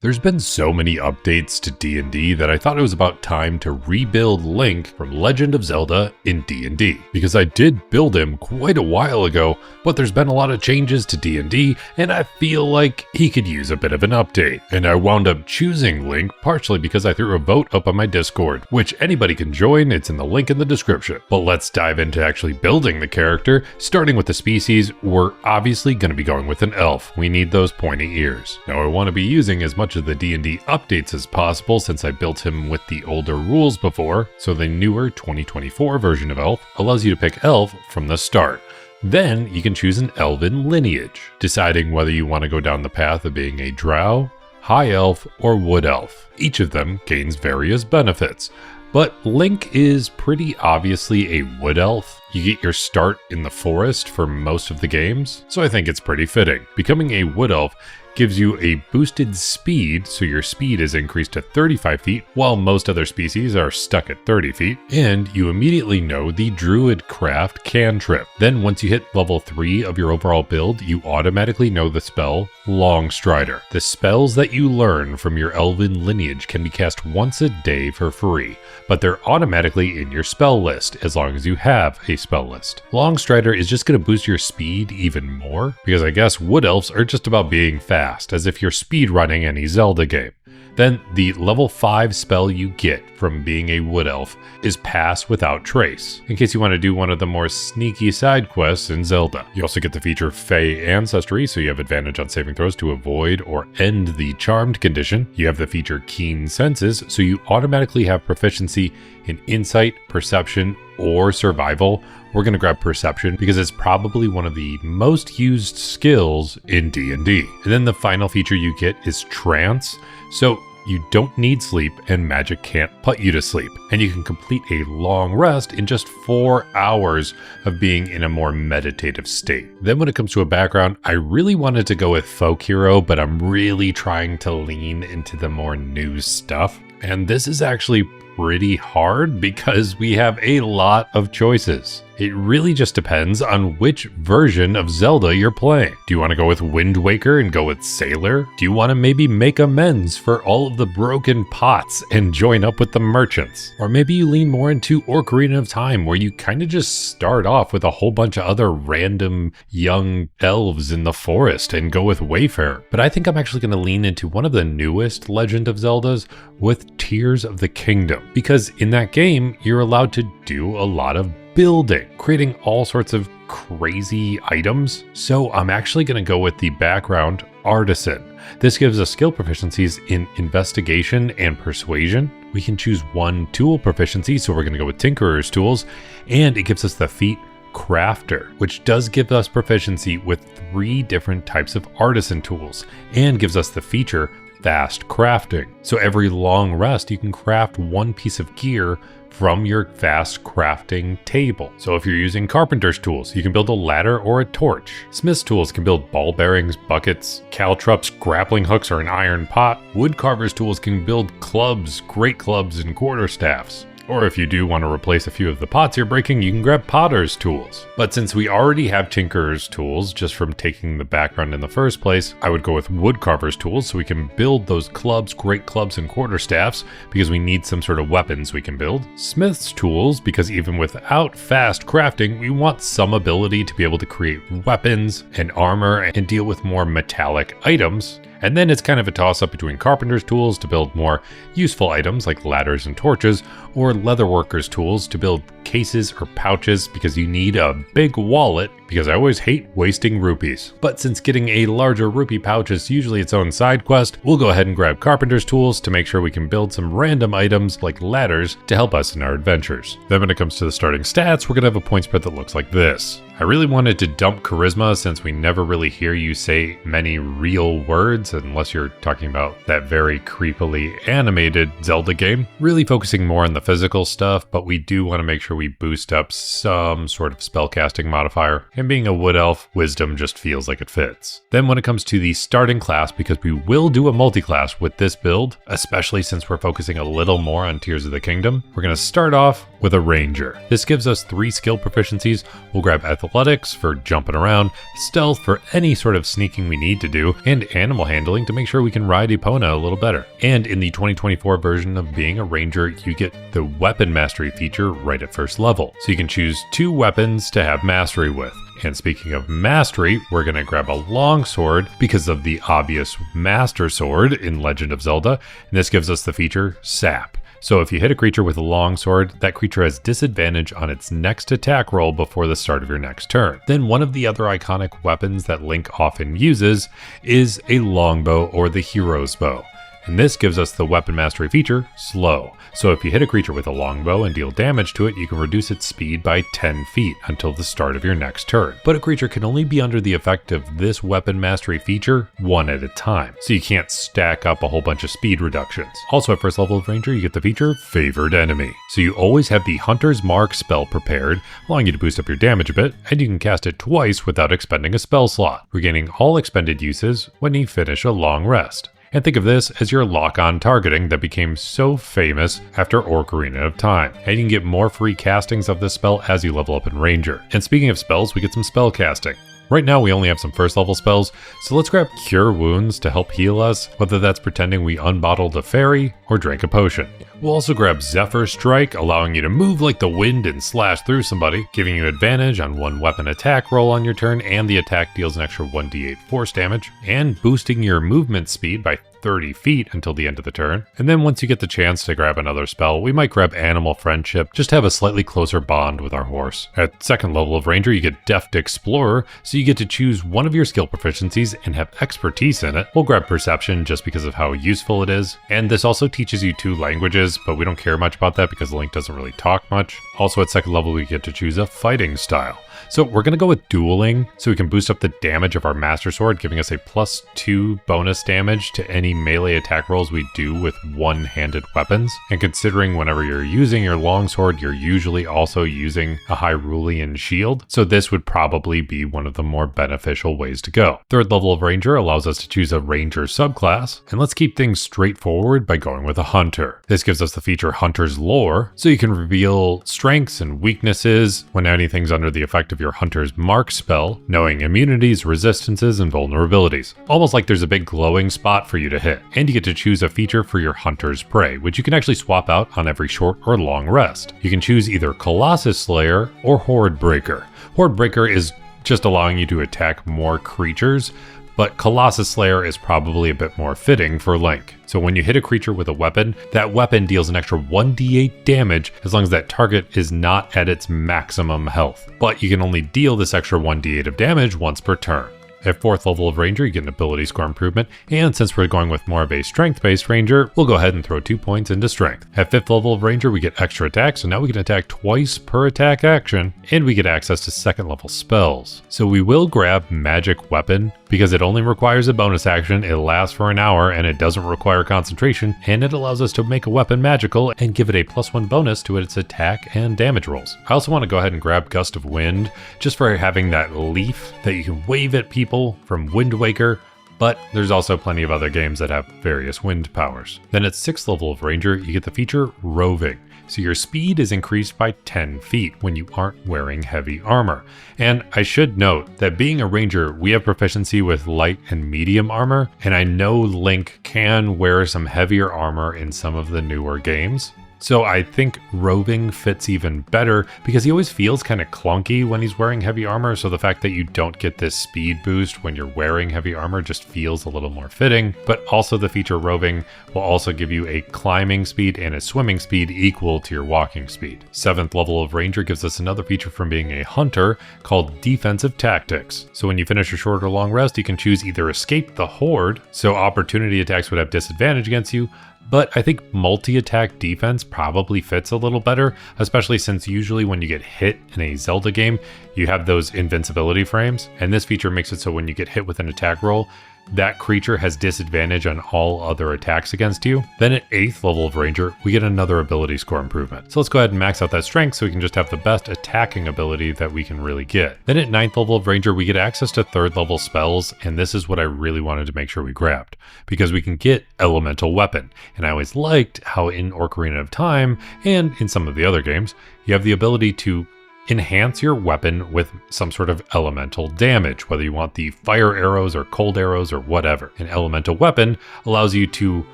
There's been so many updates to D&D that I thought it was about time to rebuild Link from Legend of Zelda in D&D. Because I did build him quite a while ago, but there's been a lot of changes to D&D, and I feel like he could use a bit of an update. And I wound up choosing Link partially because I threw a vote up on my Discord, which anybody can join, it's in the link in the description. But let's dive into actually building the character. Starting with the species, we're obviously going to be going with an elf. We need those pointy ears. Now I want to be using as much of the D&D updates as possible since I built him with the older rules before, so the newer 2024 version of elf allows you to pick elf from the start. Then you can choose an elven lineage, deciding whether you want to go down the path of being a drow, high elf, or wood elf. Each of them gains various benefits, but Link is pretty obviously a wood elf. You get your start in the forest for most of the games, so I think it's pretty fitting. Becoming a wood elf gives you a boosted speed, so your speed is increased to 35 feet, while most other species are stuck at 30 feet, and you immediately know the Druid Craft cantrip. Then once you hit level 3 of your overall build, you automatically know the spell Longstrider. The spells that you learn from your elven lineage can be cast once a day for free, but they're automatically in your spell list as long as you have a spell list. Longstrider is just going to boost your speed even more, because I guess wood elves are just about being fast, as if you're speedrunning any Zelda game. Then the level 5 spell you get from being a wood elf is Pass Without Trace, in case you want to do one of the more sneaky side quests in Zelda. You also get the feature Fey Ancestry, so you have advantage on saving throws to avoid or end the charmed condition. You have the feature Keen Senses, so you automatically have proficiency in Insight, Perception, or Survival. We're going to grab Perception because it's probably one of the most used skills in D&D. And then the final feature you get is Trance, so you don't need sleep and magic can't put you to sleep. And you can complete a long rest in just 4 hours of being in a more meditative state. Then when it comes to a background, I really wanted to go with folk hero, but I'm really trying to lean into the more new stuff. And this is actually pretty hard because we have a lot of choices. It really just depends on which version of Zelda you're playing. Do you want to go with Wind Waker and go with Sailor? Do you want to maybe make amends for all of the broken pots and join up with the merchants? Or maybe you lean more into Orcarina of Time, where you kind of just start off with a whole bunch of other random young elves in the forest and go with Wayfarer. But I think I'm actually going to lean into one of the newest Legend of Zeldas with Tears of the Kingdom, because in that game, you're allowed to do a lot of building, creating all sorts of crazy items. So I'm actually going to go with the background Artisan. This gives us skill proficiencies in Investigation and Persuasion. We can choose one tool proficiency, so we're going to go with Tinkerer's Tools, and it gives us the feat Crafter, which does give us proficiency with 3 different types of artisan tools, and gives us the feature Fast Crafting. So every long rest, you can craft one piece of gear from your fast crafting table. So if you're using carpenter's tools, you can build a ladder or a torch. Smith's tools can build ball bearings, buckets, caltrops, grappling hooks, or an iron pot. Woodcarver's tools can build clubs, great clubs, and quarterstaffs. Or if you do want to replace a few of the pots you're breaking, you can grab Potter's tools. But since we already have Tinkerer's tools just from taking the background in the first place, I would go with Woodcarver's tools so we can build those clubs, great clubs, and quarterstaffs because we need some sort of weapons we can build. Smith's tools, because even without fast crafting, we want some ability to be able to create weapons and armor and deal with more metallic items. And then it's kind of a toss-up between carpenter's tools to build more useful items like ladders and torches, or leatherworker's tools to build cases or pouches because you need a big wallet, because I always hate wasting rupees. But since getting a larger rupee pouch is usually its own side quest, we'll go ahead and grab carpenter's tools to make sure we can build some random items like ladders to help us in our adventures. Then when it comes to the starting stats, we're going to have a point spread that looks like this. I really wanted to dump charisma since we never really hear you say many real words unless you're talking about that very creepily animated Zelda game. Really focusing more on the physical stuff, but we do want to make sure we boost up some sort of spellcasting modifier. And being a wood elf, wisdom just feels like it fits. Then when it comes to the starting class, because we will do a multi-class with this build, especially since we're focusing a little more on Tears of the Kingdom, we're going to start off with a ranger. This gives us 3 skill proficiencies. We'll grab athletics for jumping around, stealth for any sort of sneaking we need to do, and animal handling to make sure we can ride Epona a little better. And in the 2024 version of being a ranger, you get the weapon mastery feature right at first level. So you can choose 2 weapons to have mastery with. And speaking of mastery, we're going to grab a longsword because of the obvious master sword in Legend of Zelda, and this gives us the feature Sap. So if you hit a creature with a longsword, that creature has disadvantage on its next attack roll before the start of your next turn. Then one of the other iconic weapons that Link often uses is a longbow or the hero's bow. And this gives us the weapon mastery feature, Slow. So if you hit a creature with a longbow and deal damage to it, you can reduce its speed by 10 feet until the start of your next turn. But a creature can only be under the effect of this weapon mastery feature one at a time, so you can't stack up a whole bunch of speed reductions. Also at first level of Ranger, you get the feature Favored Enemy. So you always have the Hunter's Mark spell prepared, allowing you to boost up your damage a bit, and you can cast it twice without expending a spell slot, regaining all expended uses when you finish a long rest. And think of this as your lock-on targeting that became so famous after Orcarina of Time. And you can get more free castings of this spell as you level up in Ranger. And speaking of spells, we get some spell casting. Right now we only have some first level spells, so let's grab Cure Wounds to help heal us, whether that's pretending we unbottled a fairy or drank a potion. We'll also grab Zephyr Strike, allowing you to move like the wind and slash through somebody, giving you advantage on one weapon attack roll on your turn, and the attack deals an extra 1d8 force damage, and boosting your movement speed by 30 feet until the end of the turn. And then once you get the chance to grab another spell, we might grab Animal Friendship, just to have a slightly closer bond with our horse. At second level of Ranger, you get Deft Explorer, so you get to choose one of your skill proficiencies and have expertise in it. We'll grab Perception just because of how useful it is. And this also teaches you 2 languages, but we don't care much about that because Link doesn't really talk much. Also at second level, we get to choose a fighting style. So we're going to go with Dueling, so we can boost up the damage of our Master Sword, giving us a +2 bonus damage to any melee attack rolls we do with one-handed weapons. And considering whenever you're using your longsword, you're usually also using a Hyrulean shield, so this would probably be one of the more beneficial ways to go. Third level of Ranger allows us to choose a Ranger subclass, and let's keep things straightforward by going with a Hunter. This gives us the feature Hunter's Lore, so you can reveal strengths and weaknesses when anything's under the effect of your Hunter's Mark spell, knowing immunities, resistances, and vulnerabilities. Almost like there's a big glowing spot for you to hit. And you get to choose a feature for your Hunter's Prey, which you can actually swap out on every short or long rest. You can choose either Colossus Slayer or Horde Breaker. Horde Breaker is just allowing you to attack more creatures, but Colossus Slayer is probably a bit more fitting for Link. So when you hit a creature with a weapon, that weapon deals an extra 1d8 damage as long as that target is not at its maximum health. But you can only deal this extra 1d8 of damage once per turn. At fourth level of Ranger, you get an ability score improvement, and since we're going with more of a strength-based Ranger, we'll go ahead and throw 2 points into strength. At fifth level of Ranger, we get extra attack, so now we can attack twice per attack action, and we get access to second level spells. So we will grab Magic Weapon, because it only requires a bonus action, it lasts for an hour, and it doesn't require concentration, and it allows us to make a weapon magical and give it a +1 bonus to its attack and damage rolls. I also want to go ahead and grab Gust of Wind, just for having that leaf that you can wave at people from Wind Waker, but there's also plenty of other games that have various wind powers. Then at 6th level of Ranger, you get the feature Roving. So your speed is increased by 10 feet when you aren't wearing heavy armor. And I should note that being a Ranger, we have proficiency with light and medium armor, and I know Link can wear some heavier armor in some of the newer games. So I think roving fits even better because he always feels kind of clunky when he's wearing heavy armor, so the fact that you don't get this speed boost when you're wearing heavy armor just feels a little more fitting. But also the feature roving will also give you a climbing speed and a swimming speed equal to your walking speed. 7th level of Ranger gives us another feature from being a hunter called Defensive Tactics. So when you finish a short or long rest, you can choose either Escape the Horde, so opportunity attacks would have disadvantage against you, but I think multi-attack defense probably fits a little better, especially since usually when you get hit in a Zelda game, you have those invincibility frames, and this feature makes it so when you get hit with an attack roll, that creature has disadvantage on all other attacks against you. Then at 8th level of Ranger, we get another ability score improvement. So let's go ahead and max out that strength so we can just have the best attack attacking ability that we can really get. Then at 9th level of Ranger, we get access to 3rd level spells, and this is what I really wanted to make sure we grabbed, because we can get Elemental Weapon. And I always liked how in Orcarina of Time, and in some of the other games, you have the ability to enhance your weapon with some sort of elemental damage, whether you want the fire arrows or cold arrows or whatever. An elemental weapon allows you to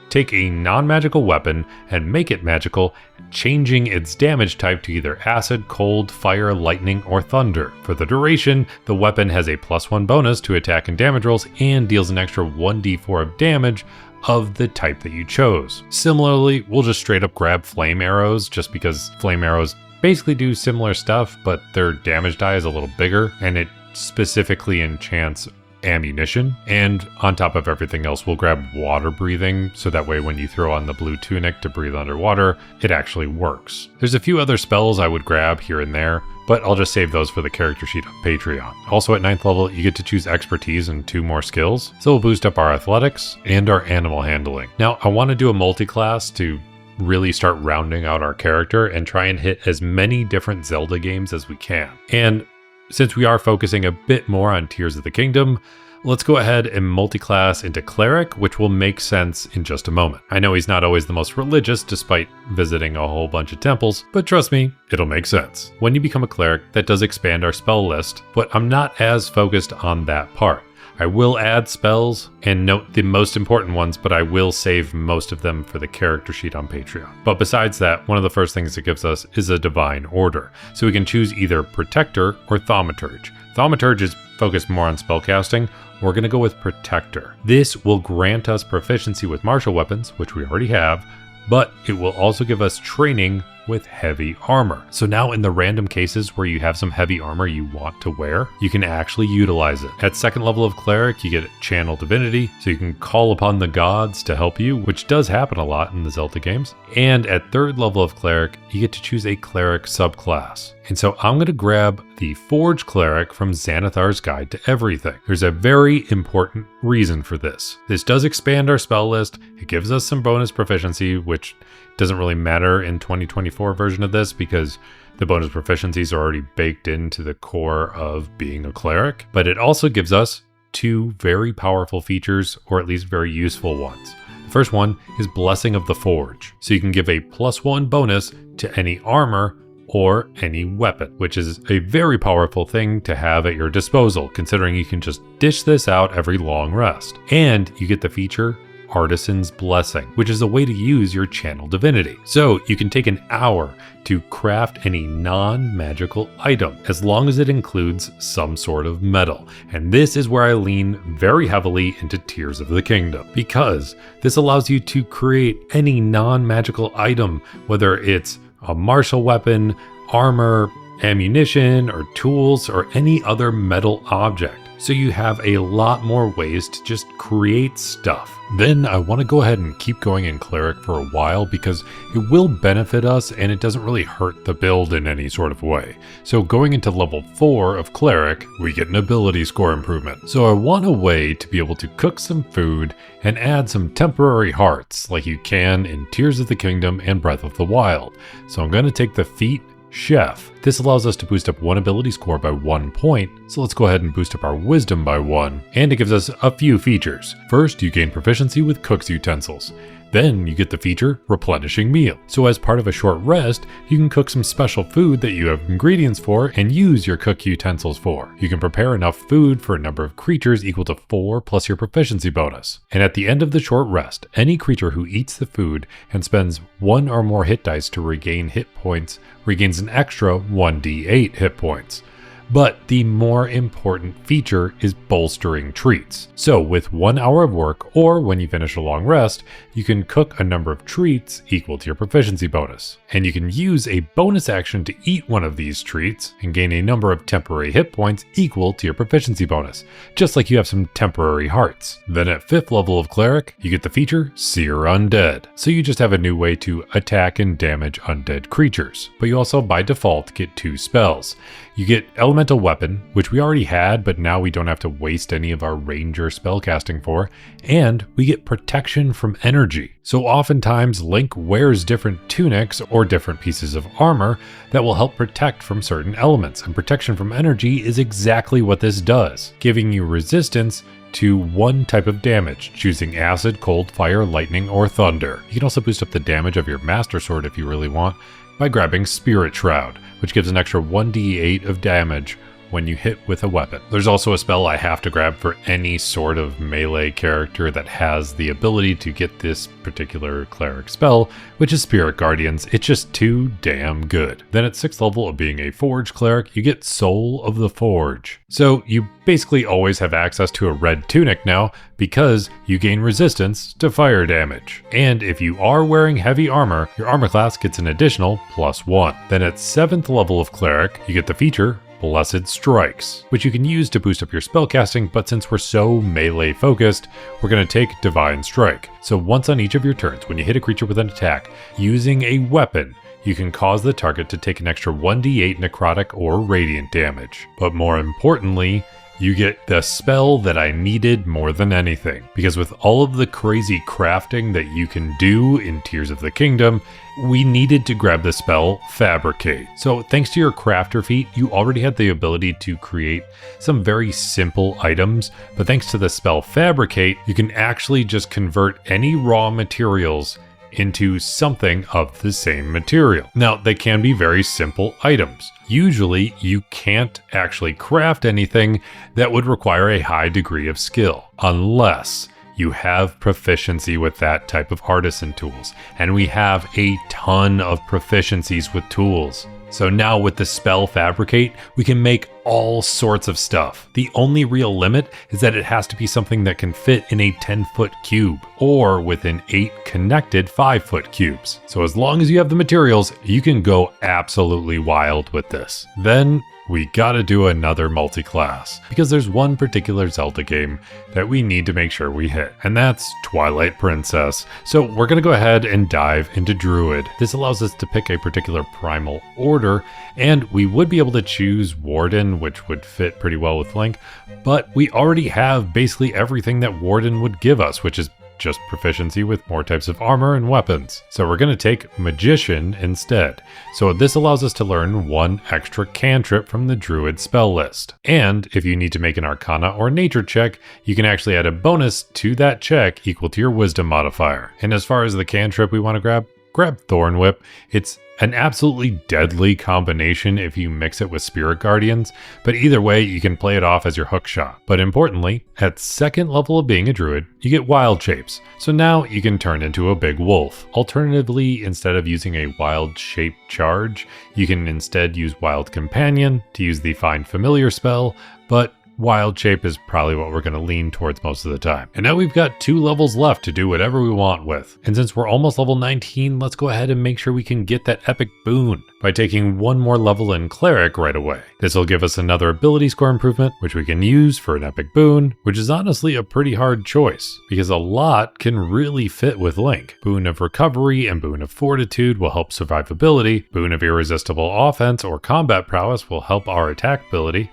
take a non-magical weapon and make it magical, changing its damage type to either acid, cold, fire, lightning, or thunder. For the duration, the weapon has a +1 bonus to attack and damage rolls and deals an extra 1d4 of damage of the type that you chose. Similarly, we'll just straight up grab flame arrows just because flame arrows basically do similar stuff, but their damage die is a little bigger, and it specifically enchants ammunition. And on top of everything else, we'll grab water breathing, so that way when you throw on the blue tunic to breathe underwater, it actually works. There's a few other spells I would grab here and there, but I'll just save those for the character sheet on Patreon. Also at 9th level, you get to choose expertise and 2 more skills, so we'll boost up our athletics and our animal handling. Now, I want to do a multi-class to really start rounding out our character and try and hit as many different Zelda games as we can. And since we are focusing a bit more on Tears of the Kingdom, let's go ahead and multi-class into Cleric, which will make sense in just a moment. I know he's not always the most religious despite visiting a whole bunch of temples, but trust me, it'll make sense. When you become a Cleric, that does expand our spell list, but I'm not as focused on that part. I will add spells and note the most important ones, but I will save most of them for the character sheet on Patreon. But besides that, one of the first things it gives us is a Divine Order. So we can choose either Protector or Thaumaturge. Thaumaturge is focused more on spellcasting. We're going to go with Protector. This will grant us proficiency with martial weapons, which we already have, but it will also give us training with heavy armor. So now in the random cases where you have some heavy armor you want to wear, you can actually utilize it. At 2nd level of Cleric, you get Channel Divinity, so you can call upon the gods to help you, which does happen a lot in the Zelda games. And at 3rd level of Cleric, you get to choose a Cleric subclass. And so I'm going to grab the Forge Cleric from Xanathar's Guide to Everything. There's a very important reason for this. This does expand our spell list. It gives us some bonus proficiency, which doesn't really matter in 2024 version of this because the bonus proficiencies are already baked into the core of being a cleric. But it also gives us 2 very powerful features, or at least very useful ones. The first one is Blessing of the Forge. So you can give a +1 bonus to any armor or any weapon, which is a very powerful thing to have at your disposal, considering you can just dish this out every long rest. And you get the feature Artisan's Blessing, which is a way to use your Channel Divinity. So you can take an hour to craft any non-magical item, as long as it includes some sort of metal. And this is where I lean very heavily into Tears of the Kingdom, because this allows you to create any non-magical item, whether it's a martial weapon, armor, ammunition, or tools, or any other metal object. So you have a lot more ways to just create stuff. Then I want to go ahead and keep going in Cleric for a while because it will benefit us and it doesn't really hurt the build in any sort of way. So going into level 4 of Cleric, we get an ability score improvement. So I want a way to be able to cook some food and add some temporary hearts like you can in Tears of the Kingdom and Breath of the Wild. So I'm going to take the feat Chef. This allows us to boost up one ability score by 1 point, so let's go ahead and boost up our wisdom by 1, and it gives us a few features. First, you gain proficiency with cook's utensils. Then you get the feature Replenishing Meal. So as part of a short rest, you can cook some special food that you have ingredients for and use your cook utensils for. You can prepare enough food for a number of creatures equal to 4 plus your proficiency bonus. And at the end of the short rest, any creature who eats the food and spends 1 or more hit dice to regain hit points regains an extra 1d8 hit points. But the more important feature is bolstering treats. So with 1 hour of work, or when you finish a long rest, you can cook a number of treats equal to your proficiency bonus. And you can use a bonus action to eat one of these treats and gain a number of temporary hit points equal to your proficiency bonus, just like you have some temporary hearts. Then at 5th level of Cleric, you get the feature Sear Undead. So you just have a new way to attack and damage undead creatures. But you also by default get 2 spells. You get Elemental Weapon, which we already had, but now we don't have to waste any of our Ranger spellcasting for, and we get Protection from Energy. So oftentimes Link wears different tunics or different pieces of armor that will help protect from certain elements, and Protection from Energy is exactly what this does, giving you resistance to one type of damage, choosing Acid, Cold, Fire, Lightning, or Thunder. You can also boost up the damage of your Master Sword if you really want by grabbing Spirit Shroud, which gives an extra 1d8 of damage when you hit with a weapon. There's also a spell I have to grab for any sort of melee character that has the ability to get this particular cleric spell, which is Spirit Guardians. It's just too damn good. Then at 6th level of being a Forge cleric, you get Soul of the Forge. So you basically always have access to a red tunic now because you gain resistance to fire damage. And if you are wearing heavy armor, your armor class gets an additional +1. Then at 7th level of cleric, you get the feature Blessed Strikes, which you can use to boost up your spellcasting, but since we're so melee focused, we're going to take Divine Strike. So once on each of your turns, when you hit a creature with an attack, using a weapon, you can cause the target to take an extra 1d8 necrotic or radiant damage. But more importantly, you get the spell that I needed more than anything, because with all of the crazy crafting that you can do in Tears of the Kingdom, we needed to grab the spell Fabricate. So thanks to your crafter feat, you already had the ability to create some very simple items, but thanks to the spell Fabricate, you can actually just convert any raw materials into something of the same material. Now, they can be very simple items. Usually, you can't actually craft anything that would require a high degree of skill, unless you have proficiency with that type of artisan tools. And we have a ton of proficiencies with tools. So now with the spell Fabricate, we can make all sorts of stuff. The only real limit is that it has to be something that can fit in a 10-foot cube or within 8 connected 5-foot cubes. So as long as you have the materials, you can go absolutely wild with this. Then we gotta do another multi-class, because there's one particular Zelda game that we need to make sure we hit, and that's Twilight Princess. So we're gonna go ahead and dive into Druid. This allows us to pick a particular primal order, and we would be able to choose Warden, which would fit pretty well with Link, but we already have basically everything that Warden would give us, which is just proficiency with more types of armor and weapons. So we're going to take Magician instead. So this allows us to learn one extra cantrip from the Druid spell list. And if you need to make an Arcana or Nature check, you can actually add a bonus to that check equal to your Wisdom modifier. And as far as the cantrip we want to grab Thorn Whip. It's an absolutely deadly combination if you mix it with Spirit Guardians, but either way you can play it off as your hook shot. But importantly, at 2nd level of being a druid, you get wild shapes, so now you can turn into a big wolf. Alternatively, instead of using a wild shape charge, you can instead use Wild Companion to use the Find Familiar spell, but Wild Shape is probably what we're going to lean towards most of the time. And now we've got 2 levels left to do whatever we want with. And since we're almost level 19, let's go ahead and make sure we can get that epic boon by taking 1 more level in Cleric right away. This will give us another ability score improvement, which we can use for an epic boon, which is honestly a pretty hard choice, because a lot can really fit with Link. Boon of Recovery and Boon of Fortitude will help survivability. Boon of Irresistible Offense or Combat Prowess will help our attack ability.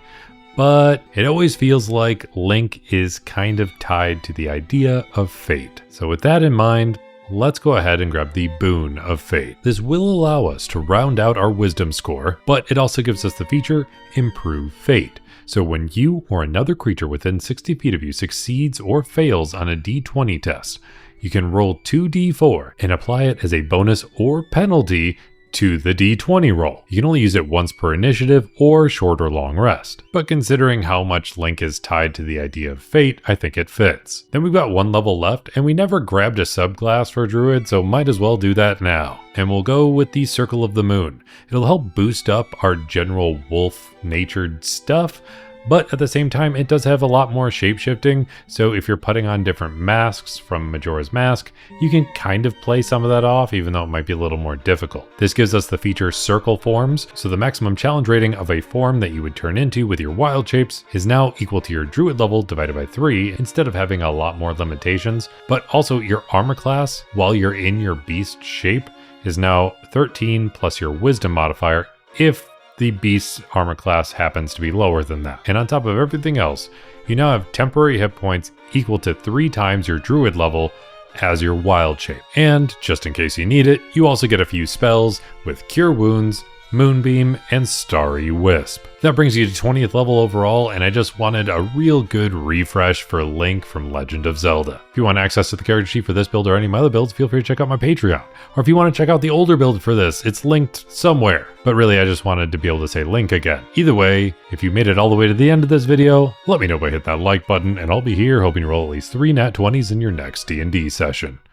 But it always feels like Link is kind of tied to the idea of fate. So with that in mind, let's go ahead and grab the Boon of Fate. This will allow us to round out our wisdom score, but it also gives us the feature Improve Fate. So when you or another creature within 60 feet of you succeeds or fails on a d20 test, you can roll 2d4 and apply it as a bonus or penalty to the d20 roll. You can only use it once per initiative or short or long rest. But considering how much Link is tied to the idea of fate, I think it fits. Then we've got 1 level left, and we never grabbed a subclass for Druid, so might as well do that now. And we'll go with the Circle of the Moon. It'll help boost up our general wolf-natured stuff, but at the same time, it does have a lot more shape-shifting, so if you're putting on different masks from Majora's Mask, you can kind of play some of that off, even though it might be a little more difficult. This gives us the feature Circle Forms, so the maximum challenge rating of a form that you would turn into with your wild shapes is now equal to your Druid level divided by 3, instead of having a lot more limitations. But also, your armor class, while you're in your beast shape, is now 13 plus your Wisdom modifier, if the Beast's armor class happens to be lower than that. And on top of everything else, you now have temporary hit points equal to 3 times your druid level as your wild shape. And just in case you need it, you also get a few spells with Cure Wounds, Moonbeam, and Starry Wisp. That brings you to 20th level overall, and I just wanted a real good refresh for Link from Legend of Zelda. If you want access to the character sheet for this build or any of my other builds, feel free to check out my Patreon. Or if you want to check out the older build for this, it's linked somewhere. But really, I just wanted to be able to say Link again. Either way, if you made it all the way to the end of this video, let me know by hitting that like button, and I'll be here hoping to roll at least 3 nat 20s in your next D&D session.